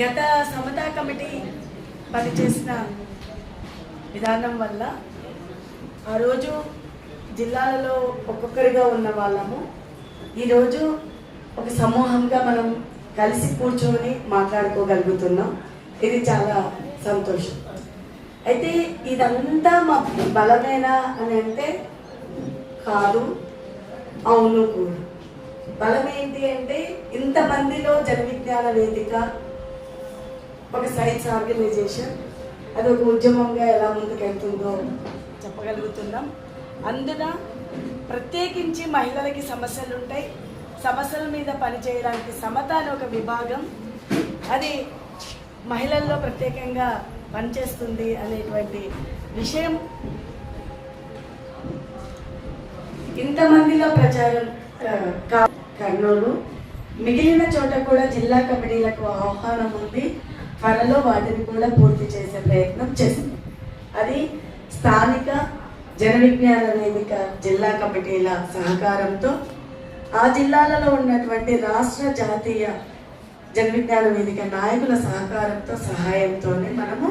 గత సమతా కమిటీ పనిచేసిన విధానం వల్ల ఆ రోజు జిల్లాలలో ఒక్కొక్కరిగా ఉన్న వాళ్ళము ఈరోజు ఒక సమూహంగా మనం కలిసి కూర్చొని మాట్లాడుకోగలుగుతున్నాం. ఇది చాలా సంతోషం. అయితే ఇదంతా మా బలమేనా అని అంటే కాదు, అవును కూడా. బలం ఏంటి అంటే ఇంతమందిలో జన విజ్ఞాన వేదిక ఒక సైన్స్ ఆర్గనైజేషన్ అది ఒక ఉద్యమంగా ఎలా ముందుకెళ్తుందో చెప్పగలుగుతున్నాం. అందున ప్రత్యేకించి మహిళలకి సమస్యలు ఉంటాయి, సమస్యల మీద పనిచేయడానికి సమత అనే ఒక విభాగం అది మహిళల్లో ప్రత్యేకంగా పనిచేస్తుంది అనేటువంటి విషయం ఇంతమందిలో ప్రచారం కర్నూలు మిగిలిన చోట కూడా జిల్లా కమిటీలకు ఆహ్వానం ఉంది. త్వరలో వాటిని కూడా పూర్తి చేసే ప్రయత్నం చేస్తుంది. అది స్థానిక జన విజ్ఞాన వేదిక జిల్లా కమిటీల సహకారంతో ఆ జిల్లాలలో ఉన్నటువంటి రాష్ట్ర జాతీయ జన విజ్ఞాన వేదిక నాయకుల సహకారంతో సహాయంతోనే మనము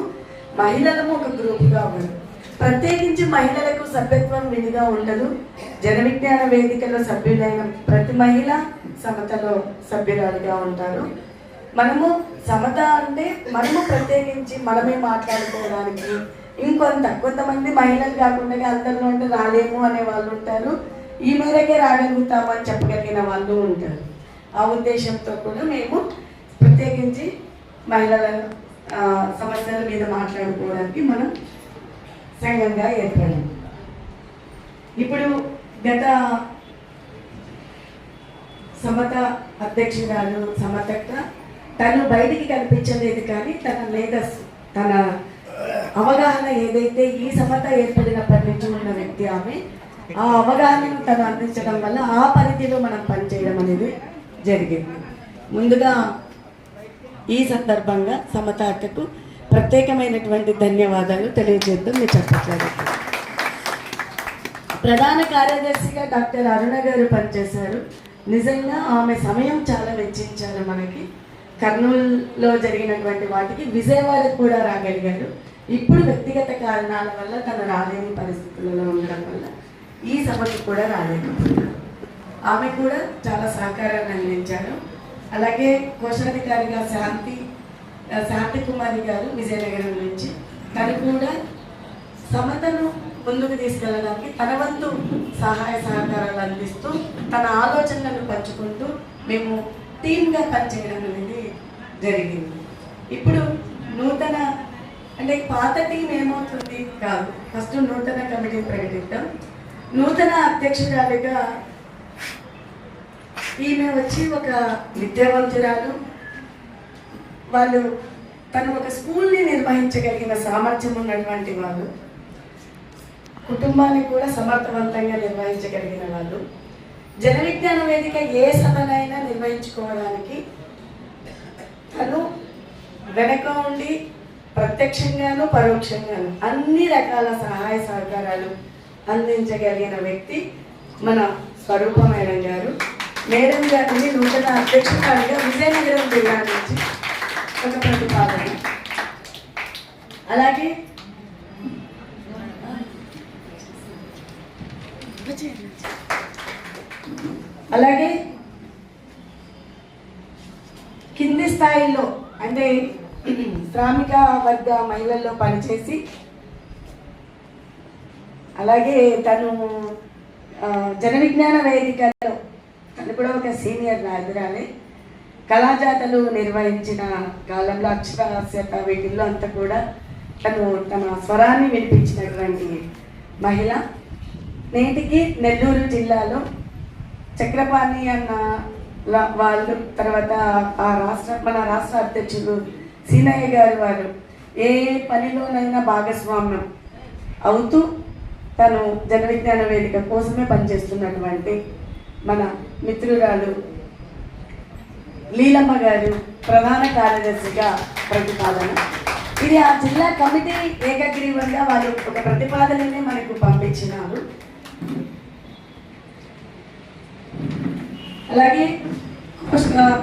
మహిళలము ఒక గ్రూప్గా ఉన్నాం. ప్రత్యేకించి మహిళలకు సభ్యత్వం విడిగా ఉండదు. జన విజ్ఞాన వేదికలో సభ్యులైన ప్రతి మహిళ సమతలో సభ్యురాలుగా ఉంటారు. మనము సమత అంటే మనము ప్రత్యేకించి మనమే మాట్లాడుకోవడానికి కొంతమంది మహిళలు కాకుండా అందరిలో ఉంటే రాలేము అనే వాళ్ళు ఉంటారు, ఈ మేరకే రాగలుగుతాము అని చెప్పగలిగిన వాళ్ళు ఉంటారు. ఆ ఉద్దేశంతో కూడా మేము ప్రత్యేకించి మహిళల సమస్యల మీద మాట్లాడుకోవడానికి మనం సంఘంగా ఏర్పడింది. ఇప్పుడు గత సమత అధ్యక్షురాలు సమతక్క తను బయటికి కనిపించలేదు, కానీ తన మేధస్సు తన అవగాహన ఏదైతే ఈ సమత ఏర్పడినప్పటి నుంచి ఉన్న వ్యక్తి ఆమె ఆ అవగాహనను తను అందించడం వల్ల ఆ పరిధిలో మనం పనిచేయడం అనేది జరిగింది. ముందుగా ఈ సందర్భంగా సమత అక్కకు ప్రత్యేకమైనటువంటి ధన్యవాదాలు తెలియజేద్దాం. మీరు చెప్పట్లేదు. ప్రధాన కార్యదర్శిగా డాక్టర్ అరుణ గారు పనిచేశారు. నిజంగా ఆమె సమయం చాలా వెచ్చించారు. మనకి కర్నూలులో జరిగినటువంటి వాటికి విజయవాడకు కూడా రాగలిగారు. ఇప్పుడు వ్యక్తిగత కారణాల వల్ల తను రాలేని పరిస్థితులలో ఉండడం వల్ల ఈ సభకు కూడా రాలేకపోతున్నారు. ఆమె కూడా చాలా సహకారాన్ని అందించారు. అలాగే కోశాధికారిగా శాంతి కుమారి గారు విజయనగరం నుంచి తను కూడా సమతను ముందుకు తీసుకెళ్ళడానికి తన వంతు సహాయ సహకారాలు అందిస్తూ తన ఆలోచనలను పంచుకుంటూ మేము టీమ్గా పనిచేయడం అనేది జరిగింది. ఇప్పుడు నూతన అంటే పాత టీం ఏమవుతుంది కాదు, ఫస్ట్ నూతన కమిటీని ప్రకటిద్దాం. నూతన అధ్యక్షురాలిగా ఈమె వచ్చి ఒక విద్యావంతురాలు, వాళ్ళు తను ఒక స్కూల్ని నిర్వహించగలిగిన సామర్థ్యం ఉన్నటువంటి వాళ్ళు, కుటుంబాన్ని కూడా సమర్థవంతంగా నిర్వహించగలిగిన వాళ్ళు. జన విజ్ఞాన వేదిక ఏ సభనైనా నిర్వహించుకోవడానికి తను వెనక ఉండి ప్రత్యక్షంగాను పరోక్షంగాను అన్ని రకాల సహాయ సహకారాలు అందించగలిగిన వ్యక్తి మన స్వరూప మేడం గారు. మేడం గారిని నూతన అధ్యక్షురాలిగా విజయనగరం జిల్లా నుంచి ఒక ప్రతిపాదన. అలాగే కింది స్థాయిలో అంటే శ్రామిక వర్గ మహిళల్లో పనిచేసి అలాగే తను జన విజ్ఞాన వేదికలో తను కూడా ఒక సీనియర్ నాయకురాలే. కళాజాతలు నిర్వహించిన కాలంలో అక్షరాస్యత వీటిల్లో అంతా కూడా తను తన స్వరాన్ని వినిపించినటువంటి మహిళ. నేటికి నెల్లూరు జిల్లాలో చక్రపాణి అన్న వాళ్ళు, తర్వాత మన రాష్ట్ర అధ్యక్షులు సీనయ్య గారు వారు ఏ పనిలోనైనా భాగస్వామ్యం అవుతూ తను జన విజ్ఞాన వేదిక కోసమే పనిచేస్తున్నటువంటి మన మిత్రురాలు లీలమ్మ గారు ప్రధాన కార్యదర్శిగా ప్రతిపాదన. ఇది ఆ జిల్లా కమిటీ ఏకగ్రీవంగా వాళ్ళు ఒక ప్రతిపాదనని మనకు పంపించినారు. అలాగే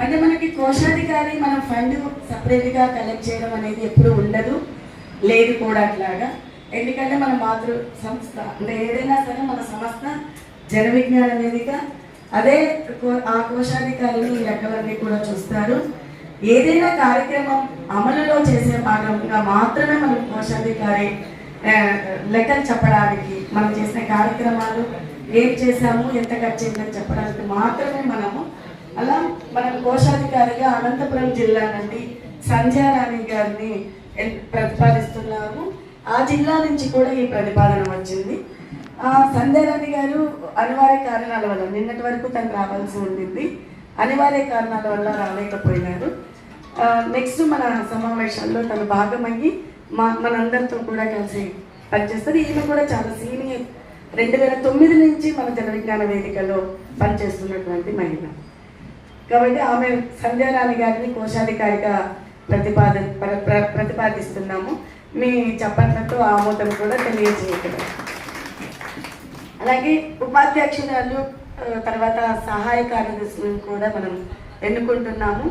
అంటే మనకి కోశాధికారి మనం ఫండ్ సపరేట్గా కలెక్ట్ చేయడం అనేది ఎప్పుడు ఉండదు, లేదు కూడా అట్లాగా. ఎందుకంటే మన మాతృ సంస్థ అంటే ఏదైనా సరే మన సంస్థ జన విజ్ఞాన వేదిక, అదే ఆ కోశాధికారిని ఈ రకాలన్నీ కూడా చూస్తారు. ఏదైనా కార్యక్రమం అమలులో చేసే భాగంగా మాత్రమే మనం కోశాధికారి లెక్కలు చెప్పడానికి, మనం చేసిన కార్యక్రమాలు ఏం చేశాము, ఎంత ఖర్చు అయిందని చెప్పడానికి మాత్రమే మనము అలా మనం కోశాధికారిగా అనంతపురం జిల్లా నుండి సంధ్యారాణి గారిని ప్రతిపాదిస్తున్నాము. ఆ జిల్లా నుంచి కూడా ఈ ప్రతిపాదన వచ్చింది. సంధ్యారాణి గారు అనివార్య కారణాల వల్ల నిన్నటి వరకు తను రావాల్సి ఉండింది, అనివార్య కారణాల వల్ల రాలేకపోయినారు. నెక్స్ట్ మన సమావేశాల్లో తను భాగమయ్యి మనందరితో కూడా కలిసి పనిచేస్తారు. ఈమె కూడా చాలా సీనియర్, 2009 నుంచి మన జన విజ్ఞాన వేదికలో పనిచేస్తున్నటువంటి మహిళ కాబట్టి ఆమె సంధ్యారాణి గారిని కోశాధికారిగా ప్రతిపాదిస్తున్నాము. మీ చప్పట్లతో ఆమోదం కూడా తెలియజేయగలరు. అలాగే ఉపాధ్యక్షురాలు తర్వాత సహాయ కార్యదర్శులను కూడా మనం ఎన్నుకుంటున్నాము.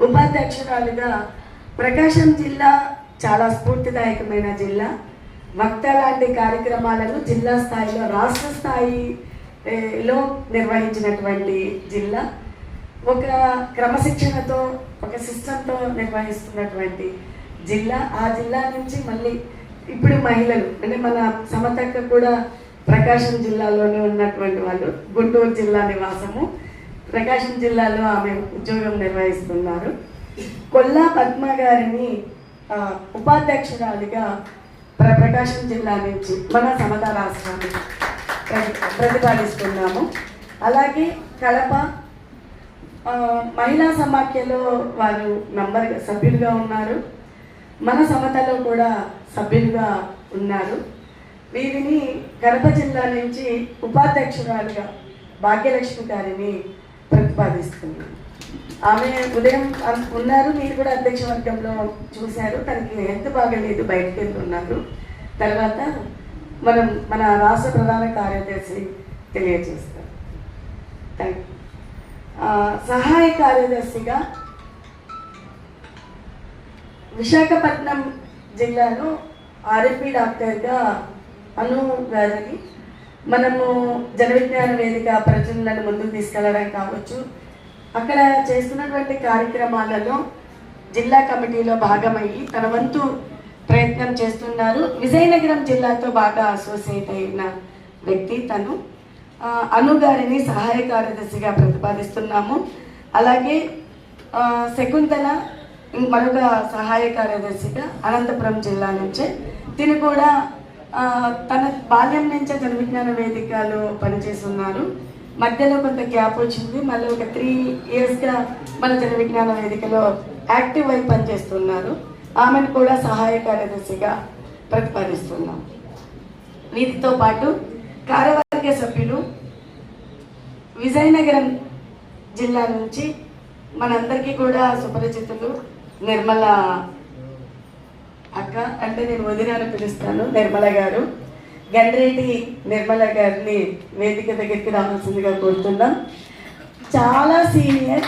ఉపాధ్యక్షురాలుగా ప్రకాశం జిల్లా చాలా స్ఫూర్తిదాయకమైన జిల్లా. వక్త లాంటి కార్యక్రమాలను జిల్లా స్థాయిలో రాష్ట్ర స్థాయిలో నిర్వహించినటువంటి జిల్లా. ఒక క్రమశిక్షణతో ఒక సిస్టంతో నిర్వహిస్తున్నటువంటి జిల్లా. ఆ జిల్లా నుంచి మళ్ళీ ఇప్పుడు మహిళలు అంటే మన సమతక్క కూడా ప్రకాశం జిల్లాలోనే ఉన్నటువంటి వాళ్ళు, గుంటూరు జిల్లా నివాసము, ప్రకాశం జిల్లాలో ఆమె ఉద్యోగం నిర్వహిస్తున్నారు. కొల్లా పద్మ గారిని ఉపాధ్యక్షురాలిగా ప్రకాశం జిల్లా నుంచి మన సమత రాష్ట్రాన్ని ప్రతిపాదిస్తున్నాము. అలాగే కడప మహిళా సమాఖ్యలో వారు సభ్యులుగా ఉన్నారు, మన సమతలో కూడా సభ్యులుగా ఉన్నారు. వీరిని కడప జిల్లా నుంచి ఉపాధ్యక్షురాలుగా భాగ్యలక్ష్మి గారిని ప్రతిపాదిస్తున్నాం. ఆమె ఉదయం ఉన్నారు, మీరు కూడా అధ్యక్ష వర్గంలో చూశారు. తనకి హెల్త్ బాగలేదు, బయటకు వెళ్తున్నారు. తర్వాత మన రాష్ట్ర ప్రధాన కార్యదర్శి తెలియజేస్తారు. Thank you. సహాయ కార్యదర్శిగా విశాఖపట్నం జిల్లాలో ఆర్ఎంపీ డాక్టర్గా అను గారిని మనము జన విజ్ఞాన వేదిక ప్రజలను ముందుకు తీసుకెళ్ళడం కావచ్చు, అక్కడ చేస్తున్నటువంటి కార్యక్రమాలలో జిల్లా కమిటీలో భాగమయ్యి తన వంతు ప్రయత్నం చేస్తున్నారు. విజయనగరం జిల్లాతో బాగా అసోసియేట్ అయిన వ్యక్తి తను. అను గారిని సహాయ కార్యదర్శిగా ప్రతిపాదిస్తున్నాము. అలాగే శకుంతల మరొక సహాయ కార్యదర్శిగా అనంతపురం జిల్లా నుంచే. తిను కూడా తన బాల్యం నుంచే జన విజ్ఞాన వేదికలో పనిచేస్తున్నారు. మధ్యలో కొంత గ్యాప్ వచ్చింది, మళ్ళీ ఒక 3 ఇయర్స్గా మన జన విజ్ఞాన వేదికలో యాక్టివ్ అయి పనిచేస్తున్నారు. ఆమెను కూడా సహాయ కార్యదర్శిగా ప్రతిపాదిస్తున్నాం. వీటితో పాటు కార్యవర్గ సభ్యులు విజయనగరం జిల్లా నుంచి మనందరికీ కూడా సుపరిచితులు నిర్మల అక్క, అంటే నేను వదినాను పిలుస్తాను, నిర్మల గారు. గండ్రేటి నిర్మల గారిని వేదిక దగ్గరికి రావాల్సిందిగా కోరుతున్నాం. చాలా సీనియర్,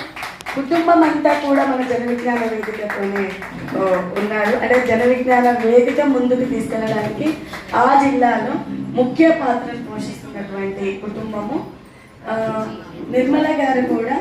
కుటుంబం అంతా కూడా మన జన విజ్ఞాన వేదికతోనే ఉన్నారు. అంటే జన విజ్ఞాన వేదిక ముందుకు తీసుకెళ్ళడానికి ఆ జిల్లాలో ముఖ్య పాత్రను పోషిస్తున్నటువంటి కుటుంబము. నిర్మల గారు కూడా